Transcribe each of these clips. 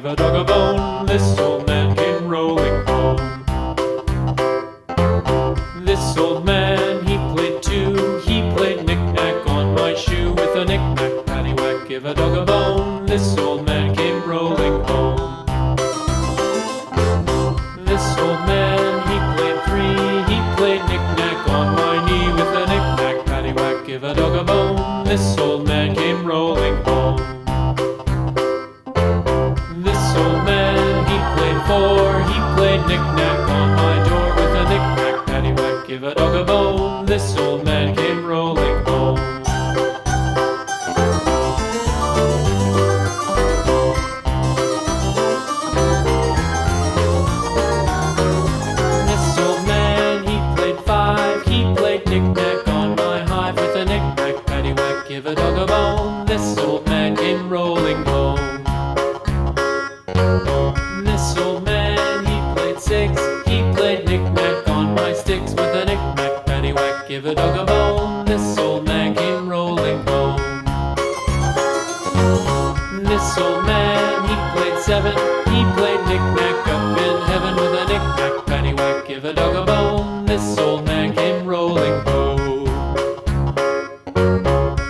a dog a bone. This old man came rolling home. This old man, he played too. He played knick-knack on my shoe. With a knick-knack, paddywhack, give a dog a bone. This old man came rolling home. This old man, he played three. He played knick-knack on my knee. With a knick-knack, paddywhack, give a dog a bone. This old man came rolling home. This old man, he played four. He played knick-knack on my door. With a knick-knack, paddywhack, give a dog a bone. This old man came rolling home. This old man, he played five. He played knick-knack on my hive. With a knick-knack, paddywhack, give a dog a bone. This old man came rolling home. This old man, he played six. He played knick-knack on my sticks. With a knick-knack, paddywhack, give a dog a bone. This old man came rolling home. This old man, he played seven. He played knick-knack up in heaven. With a knick-knack, paddywhack, give a dog a bone. This old man came rolling home.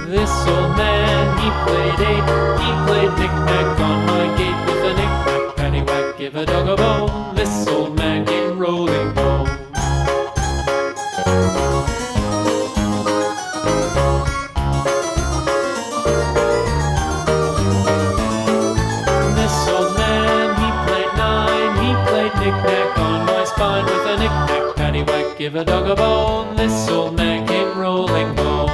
This old man, he played eight. He played knick-knack on my gate. With a knick-knack, paddywhack, give a dog a bone. This old man came rolling home. This old man, he played nine. He played knick-knack on my spine. With a knick-knack, paddywhack, give a dog a bone. This old man came rolling home.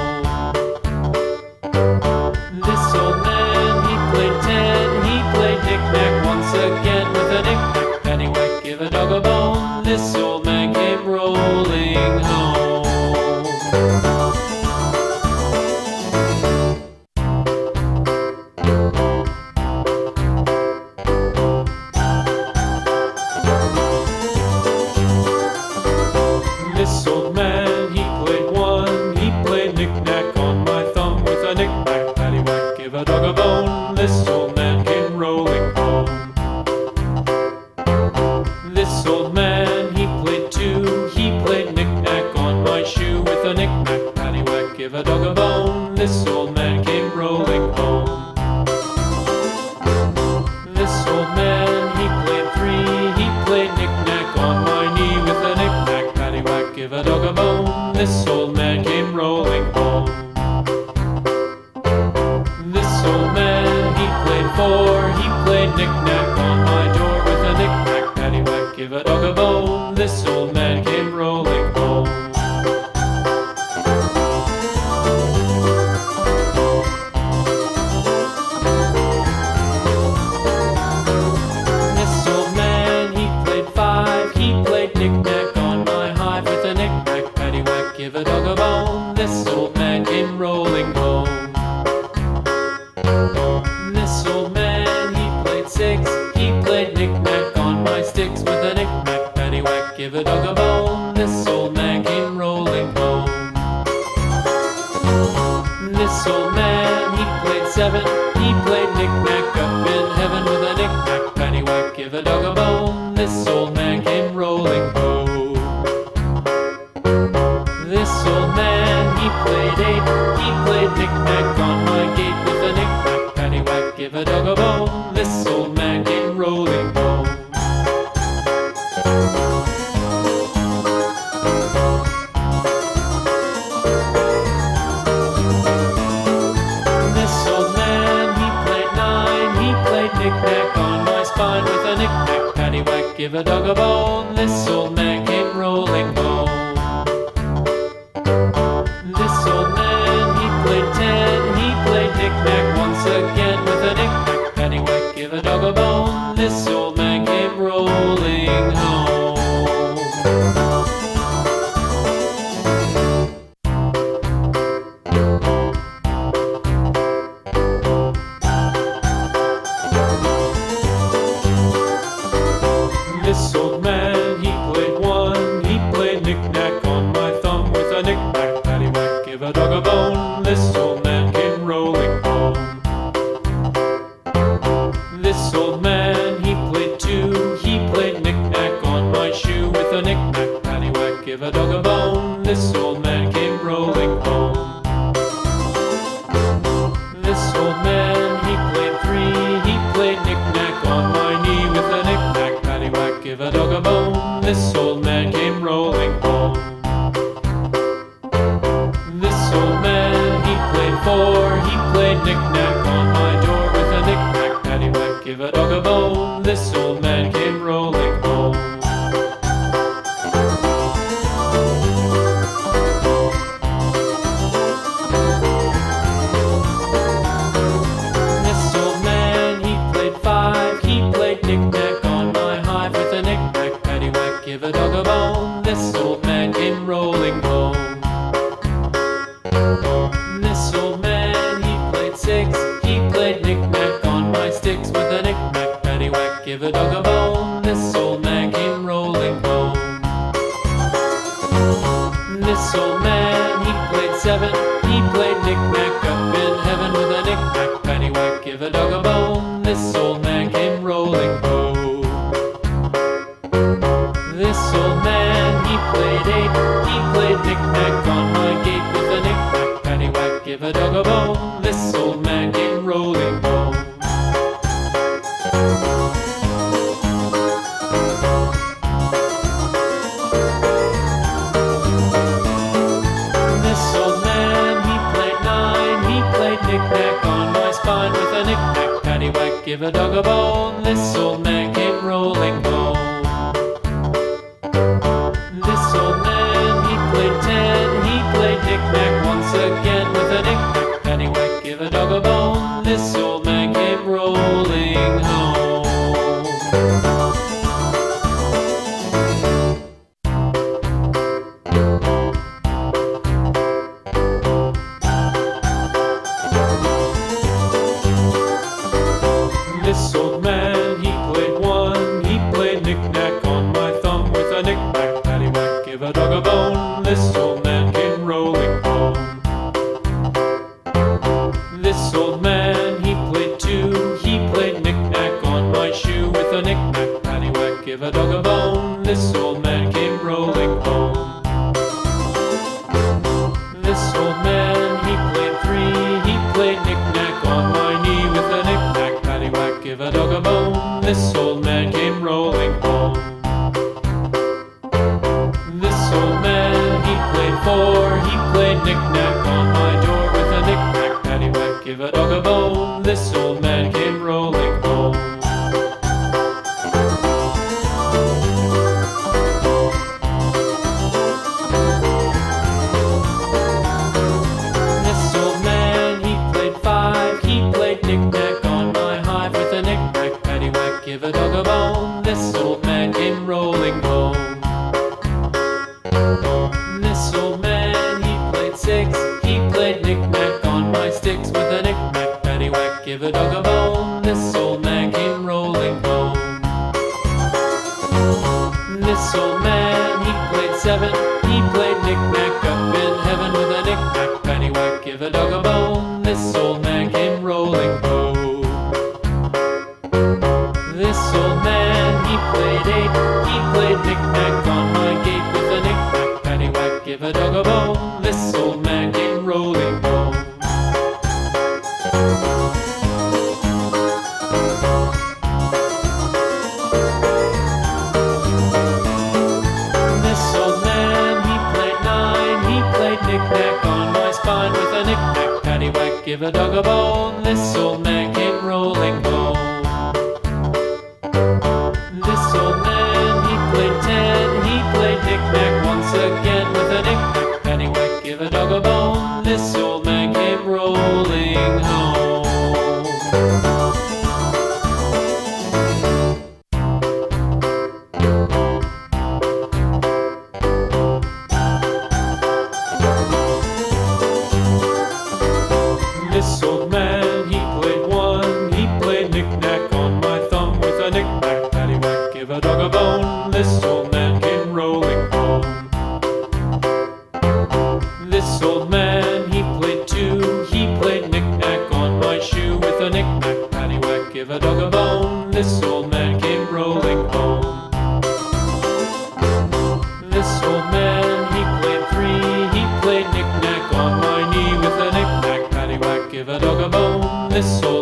This old man, he played ten. He played knick-knack once again. With a knick-knack, paddywhack, give a dog a bone. This old man came rolling home. This old man, he played one. He played knick-knack on my thumb. With a knick-knack, paddywhack, give a dog a bone. This old man came rolling home. This old man, he played two. He played knick-knack on my shoe. With a knick-knack, paddywhack, give a dog a bone. This old man came rolling home. This old man, he played three. He played knick-knack on my knee. With a knick-knack, paddywhack, give a dog a bone. This old man came rolling home. This old man, he played four. He played knick-knack on my door. With a knick-knack, paddywhack, give a dog a bone. This old man came rolling home. This old man, he played five. He played knick-knack on my hive. With a knick-knack, paddywhack, give a dog a bone. This old man came rolling home. This old man, he played six. He played knick-knack on my sticks. With a knick-knack, paddywhack, give a dog a bone. This old man came rolling home. This old man, he played seven. He played knick-knack up in heaven. With a knick-knack, paddywhack, give a dog a bone. This old man came rolling home. This old man, he played eight. He played knick-knack on my gate. With a knick-knack, paddywhack, give a dog a bone. This old man came rolling home. This old man, he played nine. He played knick-knack on my spine. With a knick-knack, paddywhack, give a dog a bone. This old man came rolling home. This old man, he played ten. He played knick-knack once again. With a knick-knack, paddywhack, give a dog a bone. This old man came rolling home. This old man, he played one. He played knick-knack on my thumb. With a knick-knack, paddywhack, give a dog a bone. This old man came rolling home. This old man, This old man came rolling home. This old man, he played three. He played knick-knack on my knee with a knick-knack, paddywhack, give a dog a bone. This old man came rolling home. This old man, he played four. He played knick-knack on my door with a knick-knack, paddywhack, give a dog a bone. This old man came rolling home. This old man, he played five. He played knick-knack on my hive with a knick-knack, paddywhack, give a dog a bone. This old man came rolling home. This old man, he played six. He played knick-knack on my sticks with a knick-knack, paddywhack, give a dog a bone. This old man came rolling home. This old man, he played seven. He played knick-knack up in heaven with a knick-knack, paddywhack, give a dog a bone. This old man came rolling home. This old man, he played eight. He played knick-knack on my gate with a knick-knack, paddywhack, give a dog a bone. This old man came rolling home. This old man, he played nine. He played knick-knack on my spine with a knick-knack, paddywhack, give a dog a bone. This old man came rolling home. This old man, he played ten. He played knick-knack once again with a knick-knack, paddywhack, give a dog a bone. This old man came rolling home. This old man, he played one. He played knick-knack on my thumb with a knick-knack, paddywhack, give a dog a bone. This old man came rolling home. This old man, he played two. He played knick-knack on my shoe with a knick-knack, paddywhack, give a dog a bone. This old man came rolling home. This old man, he played three. He played knick-knack on my knee with a knick-knack, paddywhack, give a dog a bone. This old man came rolling home. This old man, he played four. He played knick-knack on my door with a knick-knack, paddywhack, give a dog a bone. This old man came rolling home. This old man, he played five. He played knick-knack on my hive with a knick-knack, paddywhack, give a dog a bone. This old man came rolling home. This old man, he played six. He played knick-knack on my sticks with a knick-knack, paddywhack, give a dog a bone. This old man came rolling home. This old man, he played seven. He played knick-knack up in heaven with a knick-knack, paddywhack, give a dog a bone. This old man came rolling home. This old man, he played eight. He played knick-knack on my gate with a knick-knack, paddywhack, give a dog a bone. This old man came rolling home. This old man, he played nine. He played knick-knack on my spine with a knick-knack, paddywhack, give a dog a bone. This old man came rolling home. This old man, he played ten. He played knick-knack once again with a knick-knack, paddywhack, give a dog a bone. This old man came rolling home. This old man, he played one. He played knick-knack on my thumb with a knick-knack, paddywhack, give a dog a bone. This old man came rolling home. This old man, he played two. He played knick-knack on my shoe with a knick-knack, paddywhack, give a dog a bone. This old man came rolling home. This old man, he played three. This old